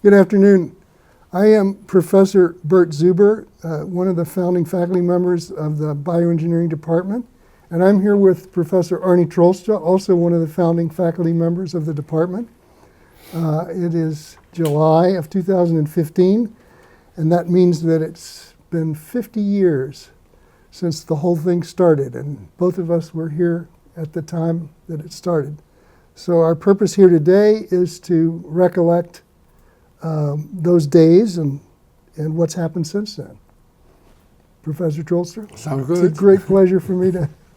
Good afternoon. I am Professor Bert Zuber, one of the founding faculty members of the Bioengineering Department, and I'm here with Professor Arne Troelstra, also one of the founding faculty members of the department. It is July of 2015, and that means that it's been 50 years since the whole thing started, and both of us were here at the time that it started. So our purpose here today is to recollect those days and what's happened since then. Professor Troelstra? Sounds good. It's a great pleasure for me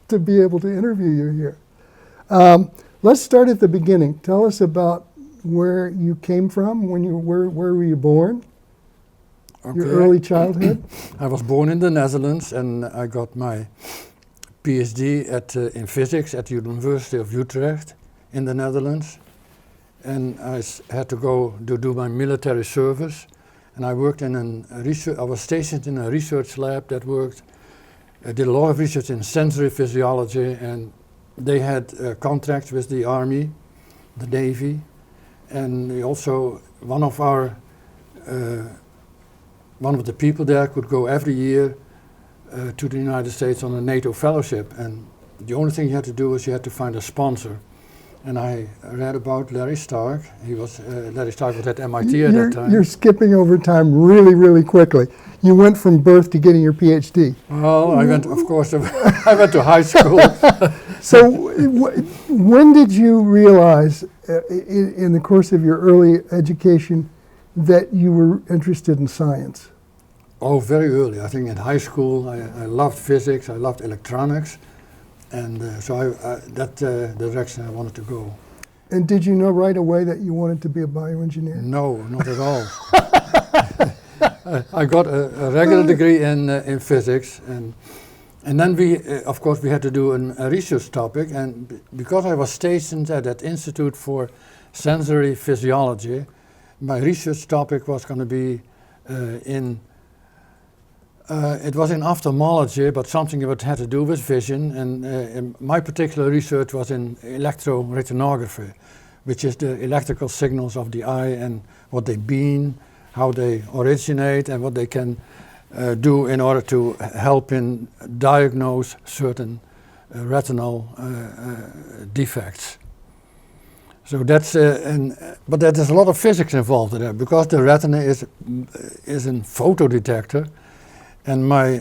to be able to interview you here. Let's start at the beginning. Tell us about where you came from, where were you born? Okay. Your early childhood? I was born in the Netherlands and I got my PhD in physics at the University of Utrecht in the Netherlands. And I had to go to do my military service. And I worked in I was stationed in a research lab that did a lot of research in sensory physiology, and they had contracts with the Army, the Navy, and they also one of the people there could go every year to the United States on a NATO fellowship, and the only thing you had to do was you had to find a sponsor. And I read about Larry Stark. Larry Stark was at MIT at that time. You're skipping over time really, really quickly. You went from birth to getting your PhD. Well, I went to high school. So when did you realize in the course of your early education that you were interested in science? Oh, very early. I think in high school I loved physics, I loved electronics. And so that direction I wanted to go. And did you know right away that you wanted to be a bioengineer? No, not at all. I got a regular degree in physics, and then of course we had to do a research topic, and because I was stationed at that Institute for Sensory Physiology, my research topic was going to be it was in ophthalmology, but something that had to do with vision, and my particular research was in electroretinography, which is the electrical signals of the eye and what they mean, how they originate, and what they can do in order to help in diagnose certain retinal defects. So that's but there's a lot of physics involved in that, because the retina is a photodetector. And my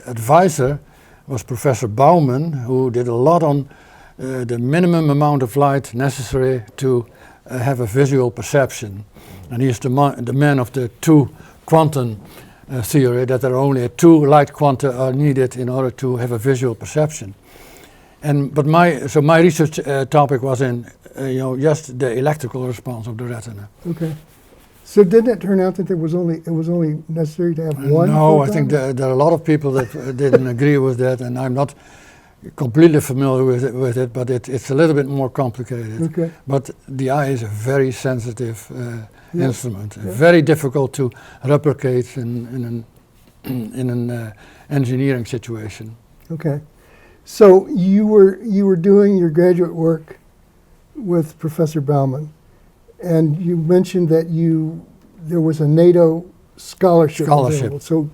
advisor was Professor Baumann, who did a lot on the minimum amount of light necessary to have a visual perception. And he's the man of the two quantum theory, that there are only two light quanta are needed in order to have a visual perception. But my research topic was in just the electrical response of the retina. Okay. So didn't it turn out that it was only necessary to have one? No, I think there are a lot of people that didn't agree with that, and I'm not completely familiar with it, but it's a little bit more complicated. Okay. But the eye is a very sensitive instrument, very difficult to replicate in an engineering situation. Okay. So you were doing your graduate work with Professor Baumann. And you mentioned that there was a NATO scholarship available. So,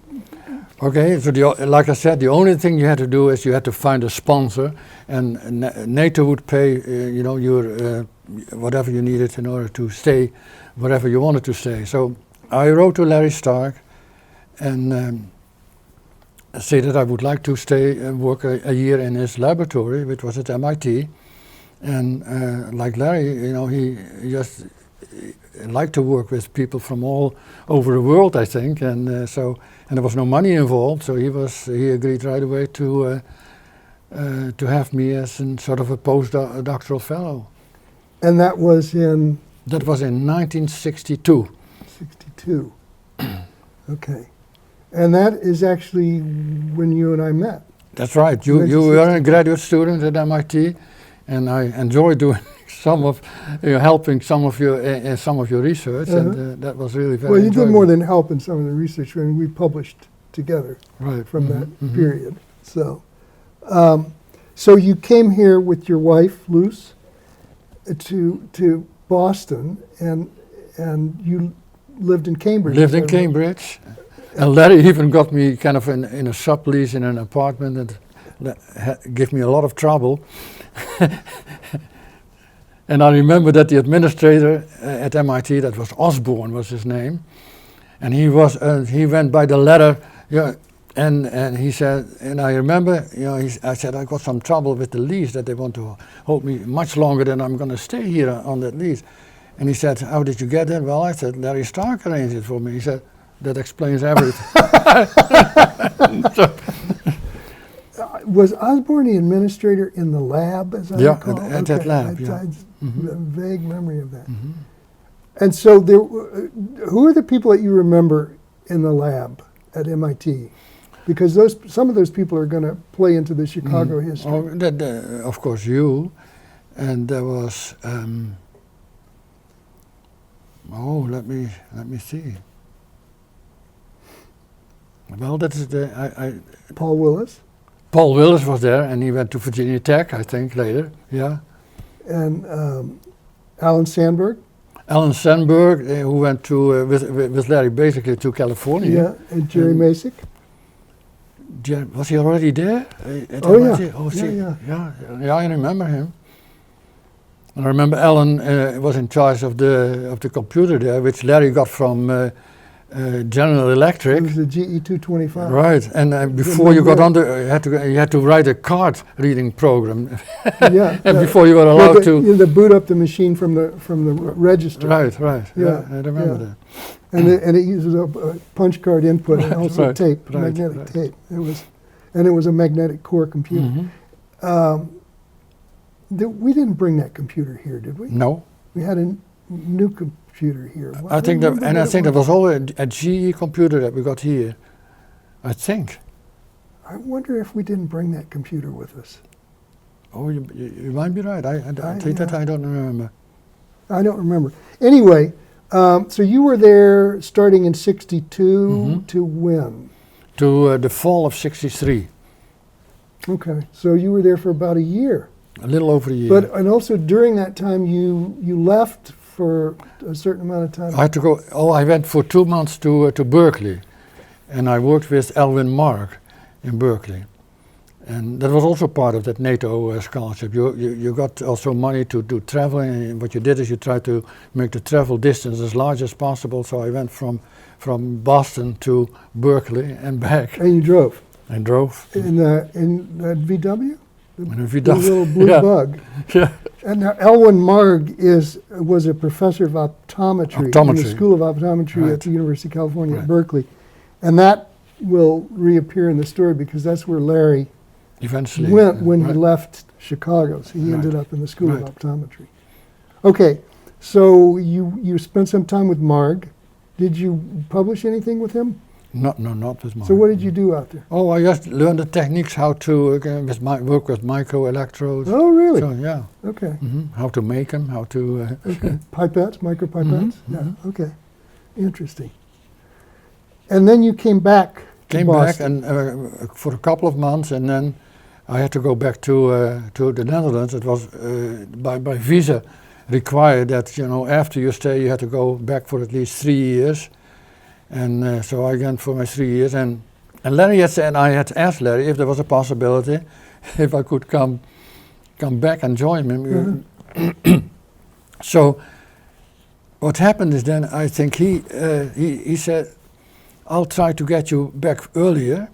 okay, so like I said, the only thing you had to do is you had to find a sponsor, and NATO would pay your whatever you needed in order to stay wherever you wanted to stay. So I wrote to Larry Stark and say that I would like to stay and work a year in his laboratory, which was at MIT. And like Larry, he just liked to work with people from all over the world, I think, and there was no money involved, so he agreed right away to have me as sort of a postdoctoral fellow. And that was in? That was in 1962. 62. Okay. And that is actually when you and I met. That's right. You were a graduate student at MIT. And I enjoyed doing helping some of your in some of your research, and that was really very. Well, you enjoyable. did more than help in some of the research. I mean, we published together from that period. So, so you came here with your wife, Luce, to Boston, and and you lived in Cambridge. Lived in Cambridge. And Larry even got me kind of in a sublease in an apartment and gave me a lot of trouble. And I remember that the administrator at MIT, that was Osborne was his name, and he went by the ladder, and he said, and I remember, I said, I got some trouble with the lease, that they want to hold me much longer than I'm going to stay here on that lease. And he said, how did you get that? Well, I said, Larry Stark arranged it for me. He said, that explains everything. Was Osborne the administrator in the lab, as I recall? At that lab, I have a vague memory of that. Mm-hmm. And so, who are the people that you remember in the lab at MIT? Because some of those people are going to play into the Chicago history. Oh, of course, you. And there was, let me see. Well, that is Paul Willis? Paul Willis was there, and he went to Virginia Tech, I think, later, yeah. And Alan Sandberg? Alan Sandberg, who went to, with Larry, basically to California. Yeah, and Jerry Masick? Was he already there? Yeah, I remember him. And I remember Alan was in charge of the computer there, which Larry got from General Electric. It was the GE225. Right, and before you got on you had to write a card reading program. Before you were allowed to. You had to boot up the machine from the register. Right. Yeah, I remember that. And it uses a punch card input and also tape, magnetic tape. It was a magnetic core computer. Mm-hmm. We didn't bring that computer here, did we? No. We had a new computer here. I think that was all a GE computer that we got here. I think. I wonder if we didn't bring that computer with us. Oh, you might be right. I think that I don't remember. I don't remember. Anyway, so you were there starting in '62 to when? To the fall of '63. Okay, so you were there for about a year. A little over a year. And also during that time you left for a certain amount of time. I had to go. I went for 2 months to Berkeley, and I worked with Elwin Mark in Berkeley, and that was also part of that NATO scholarship. You got also money to do traveling, and what you did is you tried to make the travel distance as large as possible. So I went from Boston to Berkeley and back. And you drove. I drove. In that VW. In a VW. The little blue bug. Yeah. And now Elwin Marg was a professor of optometry in the School of Optometry at the University of California at Berkeley. And that will reappear in the story because that's where Larry eventually went when he left Chicago. So he ended up in the School of Optometry. Okay, so you spent some time with Marg. Did you publish anything with him? Not with Marg. So what did you do out there? Oh, I just learned the techniques how to work with microelectrodes. Oh, really? So, yeah. Okay. How to make them, how to... Pipettes, micropipettes? Yeah, okay. Interesting. And then you came back to Boston. And for a couple of months, and then I had to go back to the Netherlands. It was by visa required that, after you stay, you had to go back for at least 3 years. And so I went for my 3 years, and Larry had said, I had asked Larry if there was a possibility, if I could come back and join him. So what happened is then I think he said, I'll try to get you back earlier,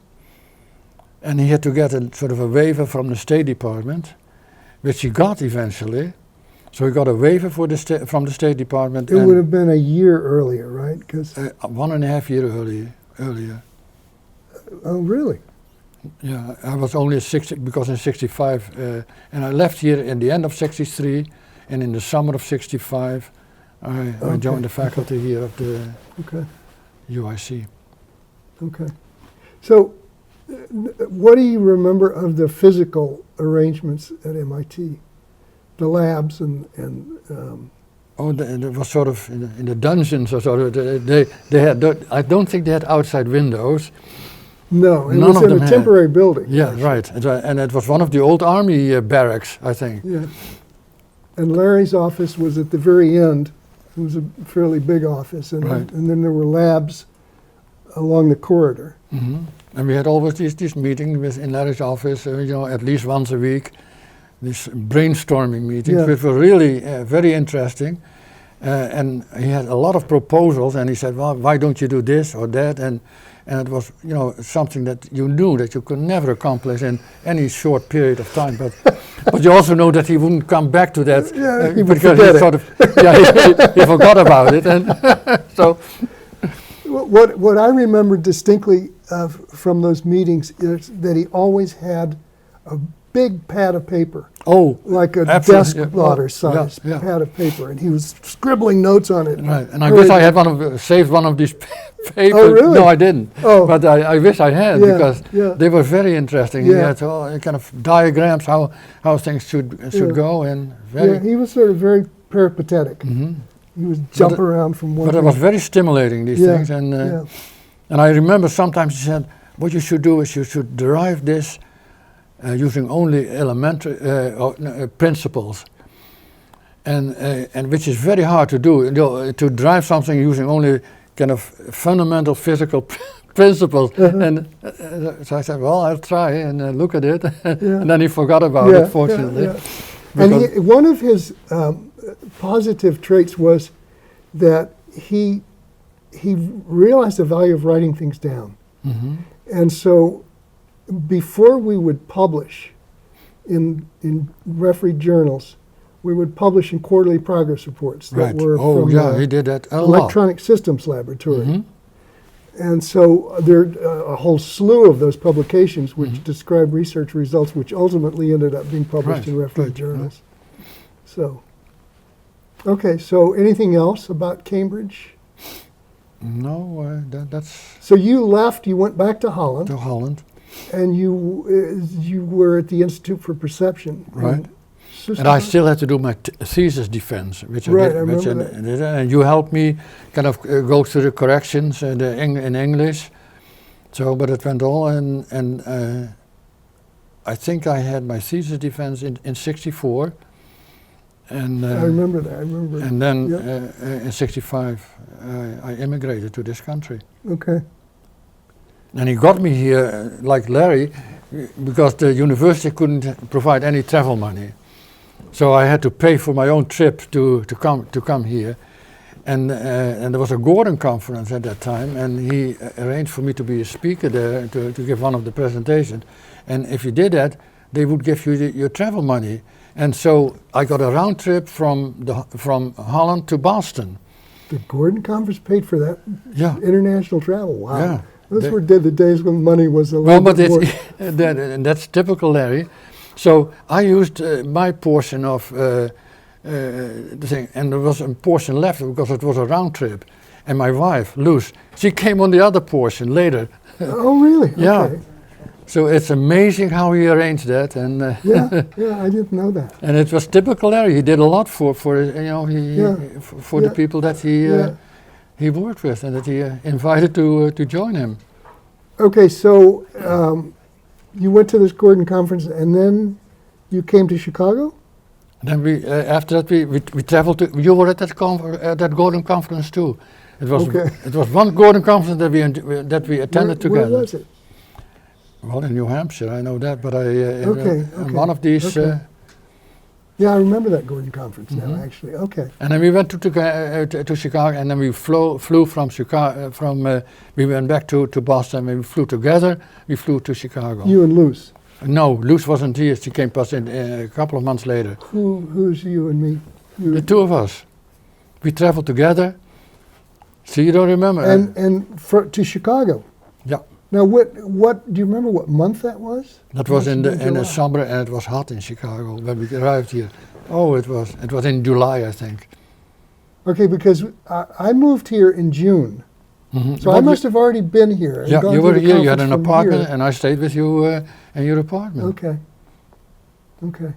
and he had to get a sort of a waiver from the State Department, which he got eventually. So he got a waiver from the State Department. It would have been a year earlier, right? 1.5 years earlier. Oh, really? Yeah, I was only 60 because in '65, and I left here in the end of '63, and in the summer of '65, I joined the faculty here of the UIC. Okay. So, what do you remember of the physical arrangements at MIT? The labs and it was sort of in the dungeons or sort of. They had. I don't think they had outside windows. No, it was in a temporary building. Yeah, right. And it was one of the old army barracks, I think. Yeah. And Larry's office was at the very end It was a fairly big office, and, Right. and then there were labs along the corridor. And we had always these meetings in Larry's office, at least once a week, these brainstorming meetings, Yeah. which were really very interesting. And he had a lot of proposals, and he said, well, why don't you do this or that? And it was, something that you knew that you could never accomplish in any short period of time. But you also know that he wouldn't come back to that He would because forget he it. sort of, he forgot about it. And so, What I remember distinctly from those meetings is that he always had a big pad of paper, like a absolutely, desk yeah. blotter size Yeah. pad of paper, and he was scribbling notes on it. right. And I wish I had saved one of these papers. Oh, really? No, I didn't. Oh. But I wish I had, Yeah, because yeah. they were very interesting. He Yeah. had kind of diagrams how things should Yeah. go, and very. Yeah, he was sort of very peripatetic. He was jump around from one But it thing. was very stimulating, these Yeah, things. And yeah. and I remember sometimes he said, what you should do is you should derive this using only elementary principles, and which is very hard to do. To derive something using only kind of fundamental physical principles. And so I said, well, I'll try and look at it. And then he forgot about it, fortunately. Yeah. And one of his positive traits was that he realized the value of writing things down. And so before we would publish in refereed journals, we would publish in quarterly progress reports that Right. were Oh, from yeah, he did that a lot. Electronic Systems Laboratory. And so there are a whole slew of those publications which describe research results, which ultimately ended up being published in refereed journals. So, okay, so anything else about Cambridge? No, that's So you left, you went back to Holland, to Holland. and you were at the Institute for Perception. Right. And I still had to do my thesis defense, which Right, I I did, remember that. and you helped me kind of go through the corrections in English. So, but it went all, and I think I had my thesis defense in '64, and I remember that. I remember. and then Yep. in '65 I immigrated to this country. Okay. And he got me here, like Larry, because the university couldn't provide any travel money. So I had to pay for my own trip to come here, and there was a Gordon conference at that time, and he arranged for me to be a speaker there to give one of the presentations. And if you did that, they would give you your travel money. And so I got a round trip from Holland to Boston. The Gordon Conference paid for that Yeah. international travel. Wow. Yeah. Those were the days when money was a Well, little but bit more. and that's typical Larry. So I used my portion of the thing, and there was a portion left because it was a round trip. And my wife, Luz, she came on the other portion later. Oh, really? Yeah. Okay. So it's amazing how he arranged that, and Yeah, I didn't know that. and it was typical Larry. He did a lot for Yeah. for Yeah. the people that Yeah. he worked with and that he invited to join him. Okay, so you went to this Gordon Conference, and then you came to Chicago? And then we after that we traveled to. You were at that Gordon conference too. It was Okay. it was one Gordon conference that we attended together. Where was it? Well, in New Hampshire, I know that, but Okay, one of these. okay. Yeah, I remember that Gordon Conference now, actually. Okay. And then we went to Chicago, and then we flew from Chicago. We went back to Boston, and we flew together. We flew to Chicago. You and Luce. No, Luz wasn't here. She came past in a couple of months later. Who's you and me? The two of us. We traveled together. So you don't remember? To Chicago. Yeah. Now, what do you remember? What month that was? That was in the July. summer, and it was hot in Chicago when we arrived here. Oh, it was in July, I think. Okay, because I moved here in June, so Well, I must have already been here. and Yeah, gone you through were the here. You had conference an from apartment, here. and I stayed with you in your apartment. Okay. Okay.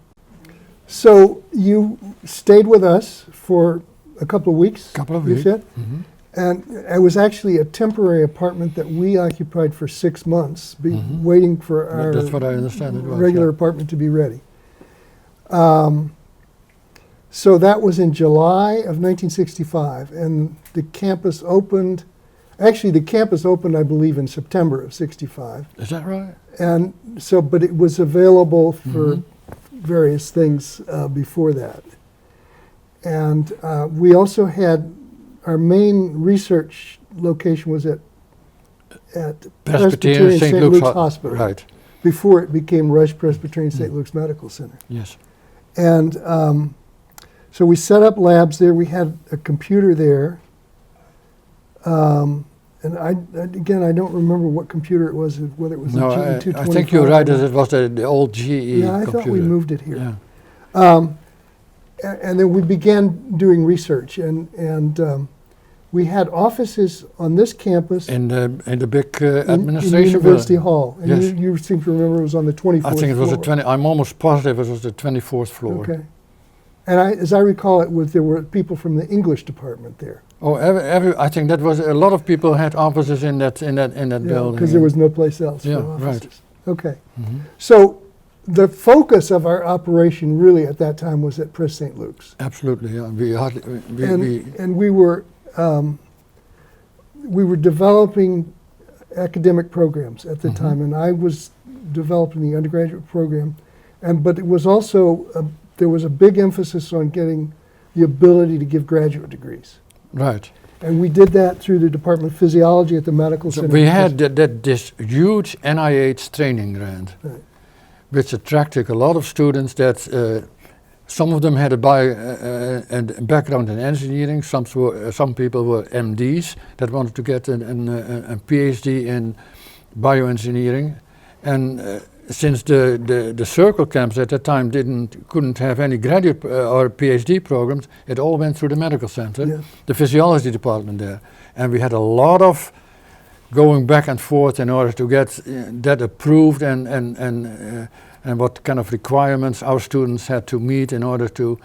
So you stayed with us for a couple of weeks. Couple of you weeks. said? And it was actually a temporary apartment that we occupied for 6 months, waiting for our That's what I understand it was. regular yeah. apartment to be ready. So that was in July of 1965, and the campus opened. Actually, the campus opened, I believe, in September of '65. Is that right? And so, but it was available for various things before that. And we also had our main research location was at Presbyterian St. Luke's Hospital. Right. Before it became Rush Presbyterian St. Luke's Medical Center. Yes. And so we set up labs there. We had a computer there. And I don't remember what computer it was, whether it was No, a GE225. I think you're right that it was the old GE Yeah, I computer. thought we moved it here. Yeah. And then we began doing research, and we had offices on this campus In the big in administration University building. Hall. And Yes. you seem to remember it was on the 24th floor. I think it was I'm almost positive it was the 24th floor. Okay. And as I recall it, there were people from the English department there. Oh, I think that was a lot of people had offices in that building. Because there was no place else Yeah, for offices. right. Okay. Mhm. So the focus of our operation really at that time was at Pres St. Luke's. Absolutely, yeah. And we were developing academic programs at the time, and I was developing the undergraduate program, but it was also there was a big emphasis on getting the ability to give graduate degrees, Right. and we did that through the Department of Physiology at the Medical So Center. we had this huge NIH training grant, Right. which attracted a lot of students that some of them had a background in engineering, some people were MDs that wanted to get a PhD in bioengineering. And since the Circle camps at that time couldn't have any graduate or PhD programs, it all went through the medical center, Yes. the physiology department there. And we had a lot of going back and forth in order to get that approved and what kind of requirements our students had to meet in order to,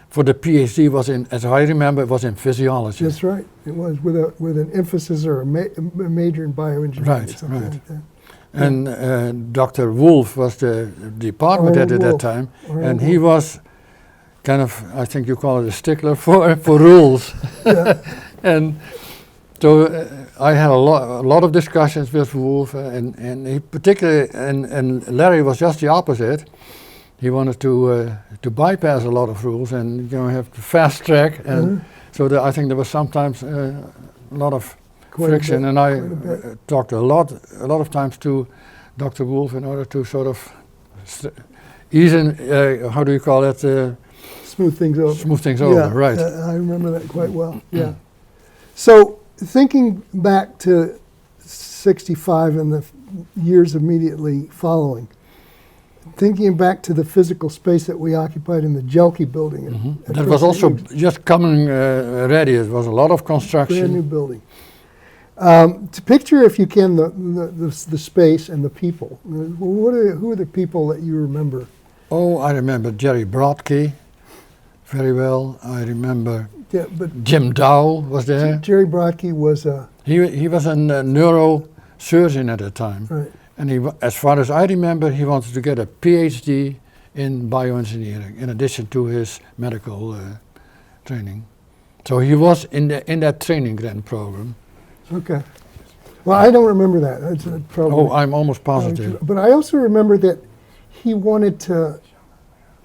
for the PhD was in, as I remember, it was in physiology. That's right. It was with an emphasis or a major in bioengineering. Right, or something right. like that. And Dr. Wolf was the department head at that time, and he was kind of, I think you call it a stickler for rules. Yeah. And so I had a lot of discussions with Wolf, and he particularly, and Larry was just the opposite. He wanted to bypass a lot of rules and have to fast track, and so I think there was sometimes a lot of friction, and I talked a lot of times to Dr. Wolf in order to sort of ease in, how do you call it? Smooth things over. Smooth things over, right. I remember that quite well, yeah. So thinking back to '65 and the years immediately following, thinking back to the physical space that we occupied in the Jelke building. At That Pres was St. also Luke's, just coming ready. It was a lot of brand new construction. building. To picture, if you can, the space and the people. Who are the people that you remember? Oh, I remember Jerry Brodke very well. I remember Yeah, but Jim Dow was there. Jerry Brodke was He was a neurosurgeon at the time. right. And as far as I remember, he wanted to get a PhD in bioengineering in addition to his medical training. So he was in that training grant program. Okay. Well, I don't remember that. That's probably. Oh, I'm almost positive. But I also remember that he wanted to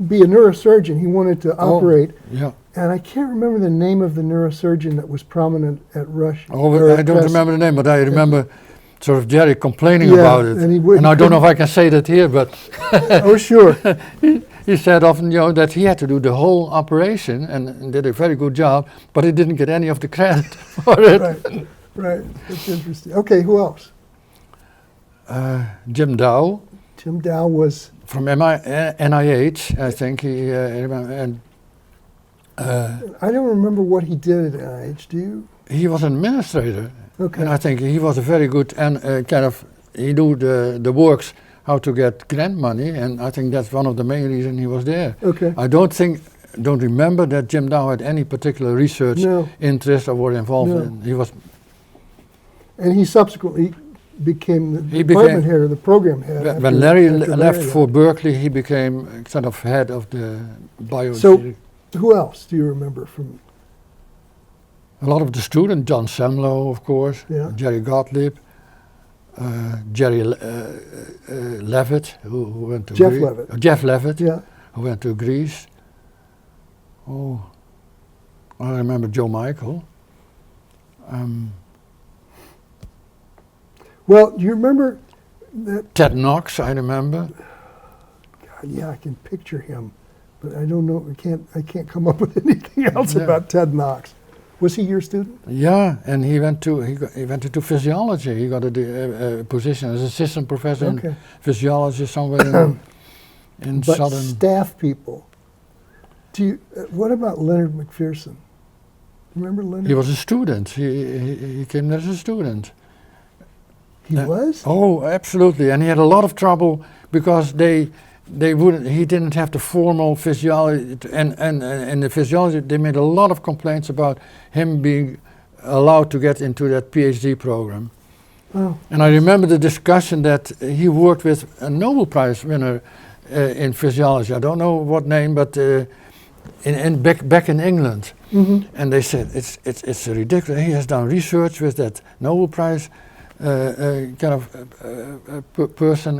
be a neurosurgeon. He wanted to operate. Yeah. And I can't remember the name of the neurosurgeon that was prominent at Rush. Oh, or I at don't Pres. remember the name, but I remember sort of Jerry complaining Yeah, about it. and he would- I don't know if I can say that here, but Oh, sure. he said often, that he had to do the whole operation and did a very good job, but he didn't get any of the credit for it. Right. Right. That's interesting. Okay, who else? Jim Dow Jim Dow was. from NIH, I think he and I don't remember what he did at NIH. Do you? he was an administrator, Okay. and I think he was a very good and he knew the works how to get grant money, and I think that's one of the main reasons he was there. Okay. I don't remember that Jim Dow had any particular research No. interest or were involved No. in. He was And he subsequently became the He department became- head or the program head. when after- Larry after left Larry for Berkeley, he became sort of head of the bioengineering. Who else do you remember from? A lot of the students, John Semlow, of course, Yeah. Jerry Gottlieb, Jerry Levitt, who went to Jeff Greece. Levitt. Jeff Levitt, Yeah. who went to Greece. Oh, I remember Joe Michael. Well, do you remember that? Ted Knox, I remember. God, yeah, I can picture him, but I don't know. I can't come up with anything else Yeah. about Ted Knox. Was he your student? Yeah, and he went into physiology. He got a position as assistant professor Okay. in physiology somewhere in But southern. staff people. Do you? What about Leonard McPherson? Remember Leonard? He was a student. He came there as a student. He was? Oh, absolutely, and he had a lot of trouble because they wouldn't. He didn't have the formal physiology, and the physiology. They made a lot of complaints about him being allowed to get into that PhD program. Oh, And I remember the discussion that he worked with a Nobel Prize winner in physiology. I don't know what name, but back in England. hmm And they said it's ridiculous. He has done research with that Nobel Prize kind of person,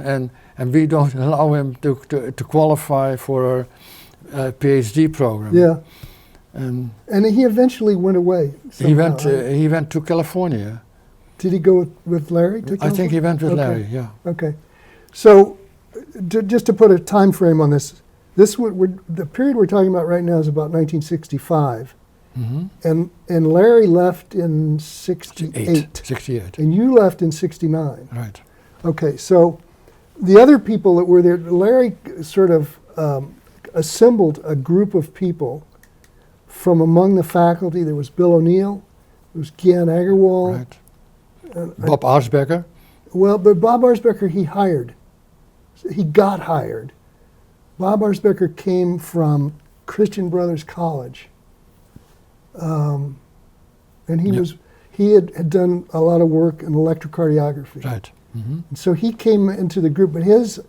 and we don't allow him to qualify for a PhD program. Yeah. And he eventually went away. he went. somehow, right? He went to California. Did he go with Larry? To I think he went with Okay. Larry. Yeah. Okay. So, just to put a time frame on this, the period we're talking about right now is about 1965, Mm-hmm. and Larry left in 68, 68. and you left in 69. Right. Okay, so the other people that were there, Larry sort of assembled a group of people from among the faculty. There was Bill O'Neill, there was Gian Agarwal. Right. and Bob Arsbecker. Well, but Bob Arsbecker he hired. He got hired. Bob Arsbecker came from Christian Brothers College. And he Yeah. he had done a lot of work in electrocardiography. Right. Mm-hmm. And so he came into the group, but his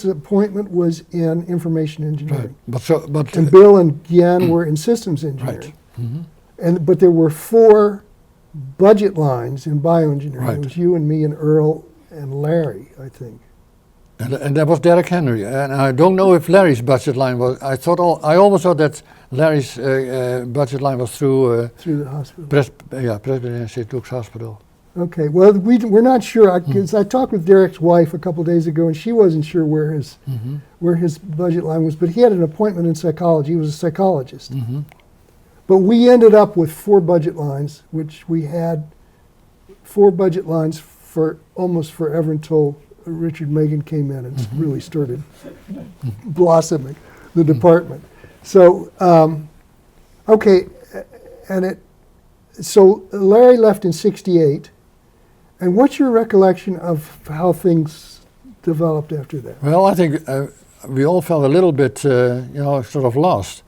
appointment was in information Right. engineering. But And Bill and Gian were in systems engineering. right. Mm-hmm. But there were 4 budget lines in bioengineering. Right. It was you and me and Earl and Larry, I think. And that was Derek Henry. And I don't know if Larry's budget line was. I always thought that Larry's budget line was through Through the hospital. Presbyterian St. Luke's Hospital. Okay, well, we're not sure, because I talked with Derek's wife a couple days ago, and she wasn't sure Mm-hmm. where his budget line was, but he had an appointment in psychology. He was a psychologist. Mm-hmm. But we ended up with 4 budget lines, which we had 4 budget lines for almost forever until Richard Magin came in and really started blossoming the department. So, okay, so Larry left in 68, and what's your recollection of how things developed after that? Well, I think we all felt a little bit, sort of lost.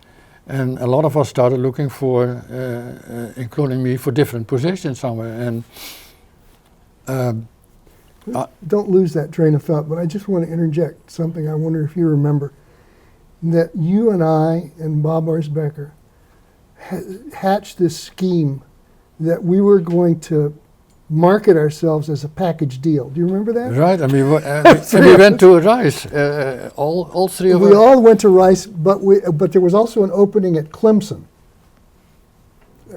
And a lot of us started looking for, including me, for different positions somewhere. And Don't lose that train of thought, but I just want to interject something I wonder if you remember. That you and I and Bob Arsbecker hatched this scheme that we were going to market ourselves as a package deal. Do you remember that? right, and we went to Rice, all 3 of We us. all went to Rice, but there was also an opening at Clemson.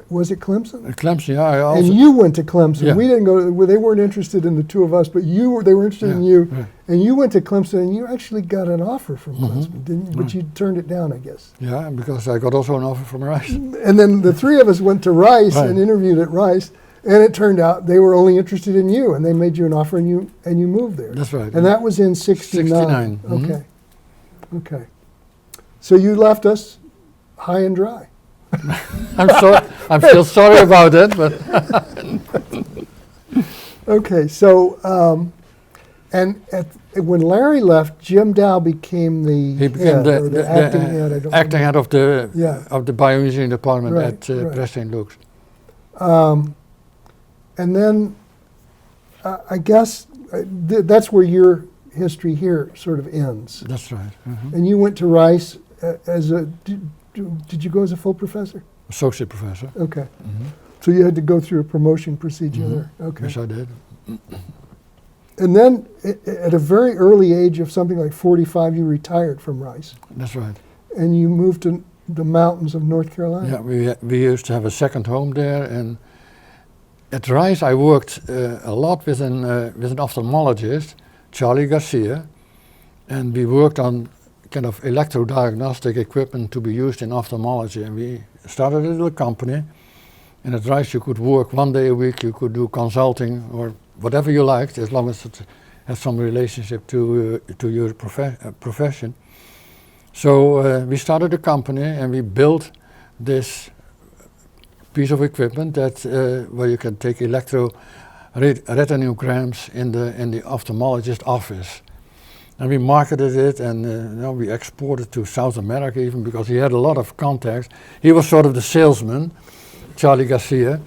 Was it Clemson? Clemson, yeah, I also. And you went to Clemson. Yeah. We didn't go. Well, they weren't interested in the 2 of us, but they were interested in Yeah, you. right. And you went to Clemson, and you actually got an offer from Mhm. Clemson, didn't you? But you turned it down, I guess. Yeah, because I got also an offer from Rice. And then the 3 of us went to Rice Right. and interviewed at Rice, and it turned out they were only interested in you, and they made you an offer, and you moved there. That's right. And that was in 69. 69, mhm. Okay. Okay. So you left us high and dry. I'm sorry. I'm still sorry about that, but Okay, so when Larry left, Jim Dow became the he became head, or the acting head. I don't acting head of the Yeah. bioengineering department Right, at right. Preston St. Luke's. And then I guess that's where your history here sort of ends. That's right. Mhm. And you went to Rice did you go as a full professor? Associate professor. Okay. So you had to go through a promotion procedure there. Okay. Yes, I did. And then at a very early age of something like 45, you retired from Rice. That's right. And you moved to the mountains of North Carolina. Yeah, we used to have a second home there, and at Rice I worked a lot with an ophthalmologist, Charlie Garcia, and we worked on kind of electrodiagnostic equipment to be used in ophthalmology. And we started a little company, and at Rice you could work 1 day a week, you could do consulting or whatever you liked, as long as it has some relationship to your profession. So we started a company and we built this piece of equipment that where you can take retinograms in the ophthalmologist office. And we marketed it, and we exported to South America even, because he had a lot of contacts. He was sort of the salesman, Charlie Garcia,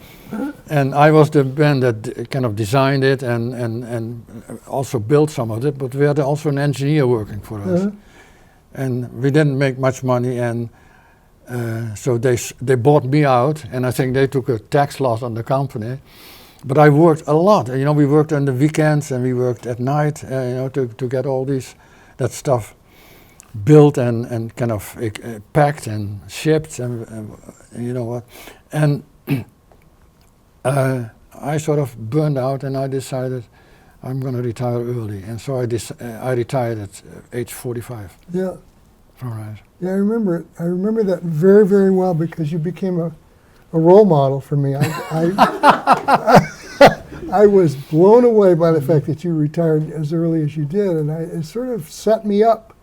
and I was the man that kind of designed it and also built some of it, but we had also an engineer working for us. And we didn't make much money, and so they bought me out, and I think they took a tax loss on the company. But I worked a lot. We worked on the weekends and we worked at night, to get all that stuff built and kind of packed and shipped, and you know what. And I sort of burned out, and I decided I'm going to retire early, and so I retired at age 45. Yeah. From Rice. Yeah, I remember it. I remember that very, very well, because you became a role model for me. I was blown away by the fact that you retired as early as you did, and it sort of set me up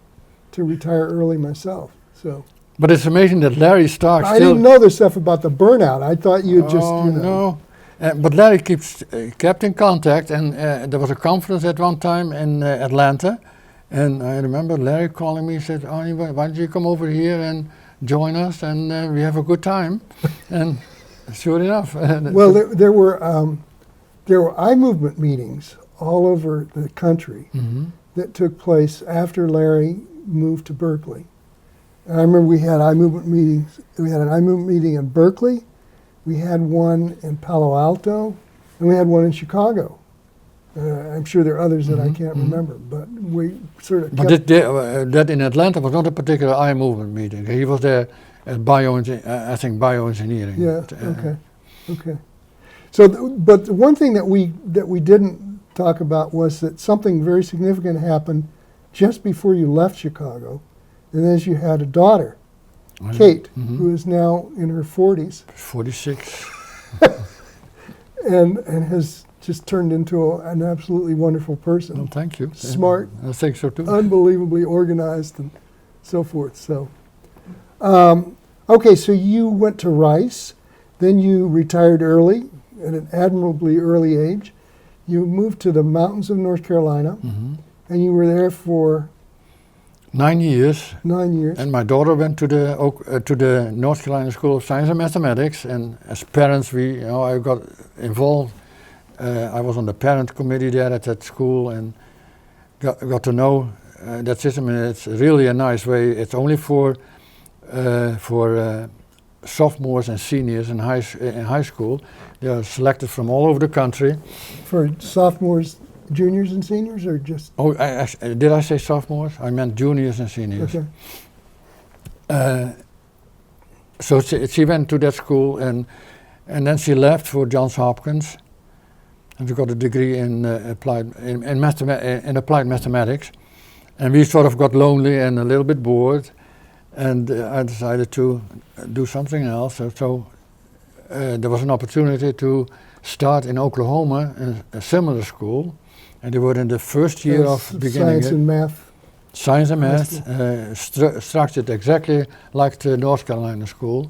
to retire early myself. So. But it's amazing that Larry Stark I didn't know the stuff about the burnout. I thought you just, No. But Larry kept in contact, and there was a conference at one time in Atlanta, and I remember Larry calling me and said, "Arnie, why don't you come over here and join us, and we have a good time." And sure enough. Well, there were eye movement meetings all over the country that took place after Larry moved to Berkeley. And I remember we had eye movement meetings. We had an eye movement meeting in Berkeley, we had one in Palo Alto, and we had one in Chicago. I'm sure there are others that I can't remember, but we sort of kept... But that in Atlanta was not a particular eye movement meeting. He was there at bioengineering. Yeah, okay. So, but the one thing that we didn't talk about was that something very significant happened just before you left Chicago, and as you had a daughter, Kate, who is now in her 40s. 46. and has just turned into an absolutely wonderful person. Well, thank you. Smart. I think so too. Unbelievably organized and so forth. So, okay, so you went to Rice, then you retired early at an admirably early age. You moved to the mountains of North Carolina, and you were there for 9 years. 9 years. And my daughter went to the North Carolina School of Science and Mathematics, and as parents, I got involved. I was on the parent committee there at that school, and got to know that system, and it's really a nice way. It's only for sophomores and seniors in high school. They are selected from all over the country. For sophomores, juniors, and seniors, or just? Oh, did I say sophomores? I meant juniors and seniors. Okay. So she went to that school, and then she left for Johns Hopkins, and she got a degree in applied mathematics. And we sort of got lonely and a little bit bored, and I decided to do something else. So there was an opportunity to start in Oklahoma a similar school, and they were in the first year of beginning Science and Math. Science and Math, structured exactly like the North Carolina school,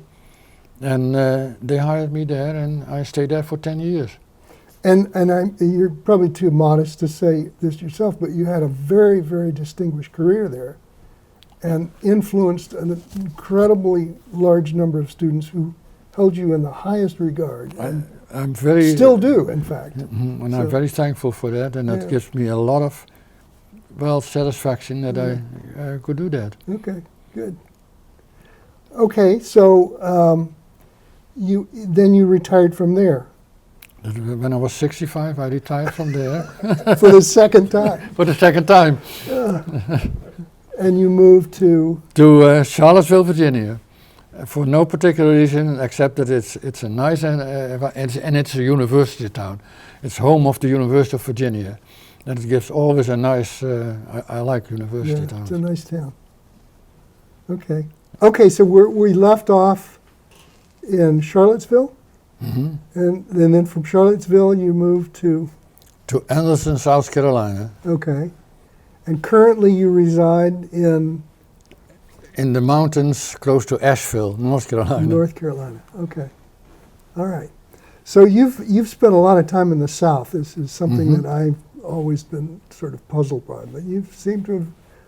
and they hired me there, and I stayed there for 10 years. And you're probably too modest to say this yourself, but you had a very, very distinguished career there, and influenced an incredibly large number of students who held you in the highest regard. I'm very still do, in fact. And I'm very thankful for that, and that gives me a lot of satisfaction that I could do that. Okay, good. Okay, so you retired from there When I was 65, I retired from there for the second time, for the second time and you moved to to Charlottesville, Virginia, for no particular reason except that it's a nice and it's a university town. It's home of the University of Virginia, and it gives always a nice. I like university towns. It's a nice town. Okay. Okay, so we left off in Charlottesville, Mm-hmm. and then from Charlottesville you moved to, Anderson, South Carolina, okay, and currently you reside in in the mountains close to Asheville, North Carolina. North Carolina. Okay, all right. So you've spent a lot of time in the South. This is something Mhm. that I've always been sort of puzzled by, but you seem to have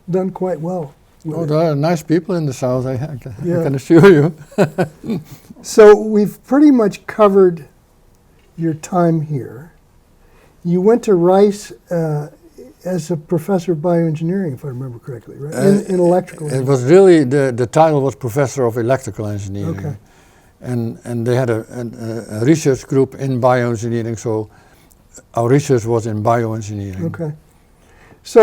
done quite well with Oh, it. there are nice people in the South, I Yeah. can assure you. So we've pretty much covered your time here. You went to Rice as a professor of bioengineering, if I remember correctly, right? In electrical It engineering. was really, the title was Professor of Electrical Engineering. Okay. And they had a research group in bioengineering, so our research was in bioengineering. Okay. So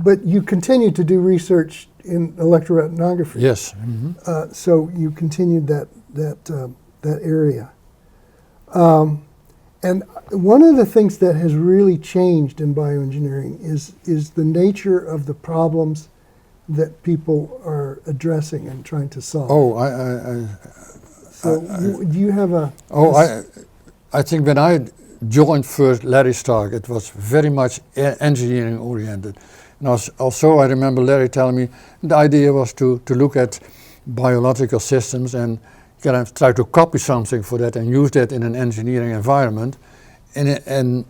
but you continued to do research in electroretinography. Yes. Mhm. So you continued that area. And one of the things that has really changed in bioengineering is the nature of the problems that people are addressing and trying to solve. Oh, So do you have a... I think when I joined first Larry's talk, it was very much engineering oriented. And also I remember Larry telling me the idea was to look at biological systems and kind of try to copy something for that and use that in an engineering environment. And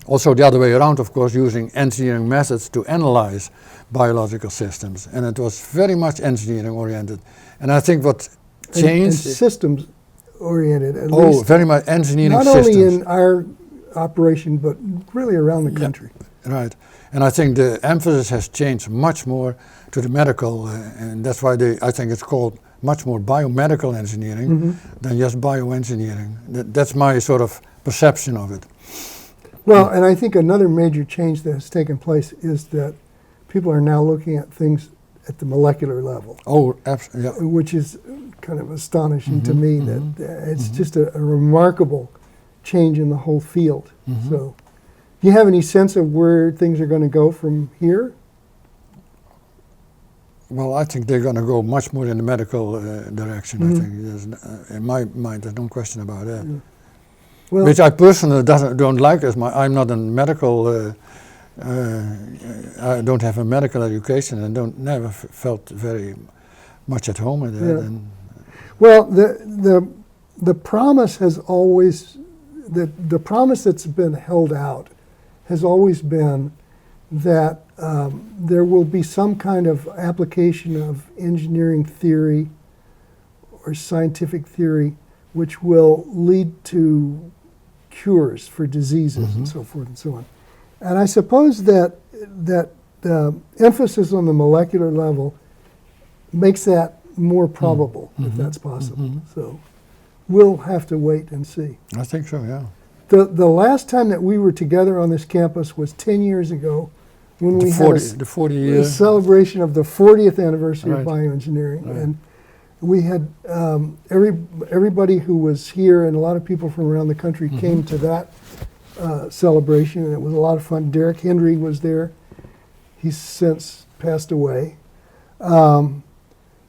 also the other way around, of course, using engineering methods to analyze biological systems. And it was very much engineering oriented. And I think what changed... And systems oriented, at Oh, least. very much engineering Not systems. only in our operation, but really around the Yeah. country. Right. And I think the emphasis has changed much more to the medical, and that's why I think it's called much more biomedical engineering Mhm. than just bioengineering. That's my sort of perception of it. Well, and I think another major change that has taken place is that people are now looking at things at the molecular level, Oh, absolutely. which is kind of astonishing to Mhm, me. mhm, That it's mhm. just a remarkable change in the whole field. Mhm. So, do you have any sense of where things are going to go from here? Well, I think they're going to go much more in the medical direction. I Mhm. think in my mind, there's no question about that. Yeah. Well, Which I personally don't like as I'm not a medical. I don't have a medical education and never felt very much at home with that. Yeah. And well, the promise has always the promise that's been held out has always been that there will be some kind of application of engineering theory or scientific theory which will lead to cures for diseases and so forth and so on. And I suppose that the emphasis on the molecular level makes that more probable, if that's possible. So we'll have to wait and see. I think so, yeah. The last time that we were together on this campus was 10 years ago when we had The 40 a years. celebration of the 40th anniversary of Right. bioengineering. Right. And we had everybody who was here and a lot of people from around the country came to that celebration, and it was a lot of fun. Derek Hendry was there. He's since passed away.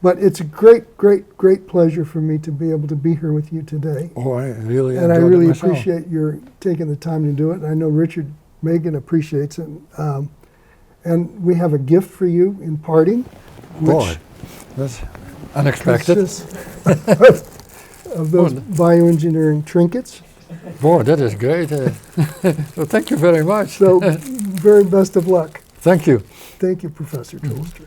But it's a great pleasure for me to be able to be here with you today. Oh, I really And I enjoyed it really myself. appreciate your taking the time to do it. And I know Richard Magin appreciates it. And we have a gift for you in parting, Boy, that's unexpected. consists of those bioengineering trinkets. Boy, that is great. So thank you very much. So very best of luck. Thank you. Thank you, Professor Troelstra.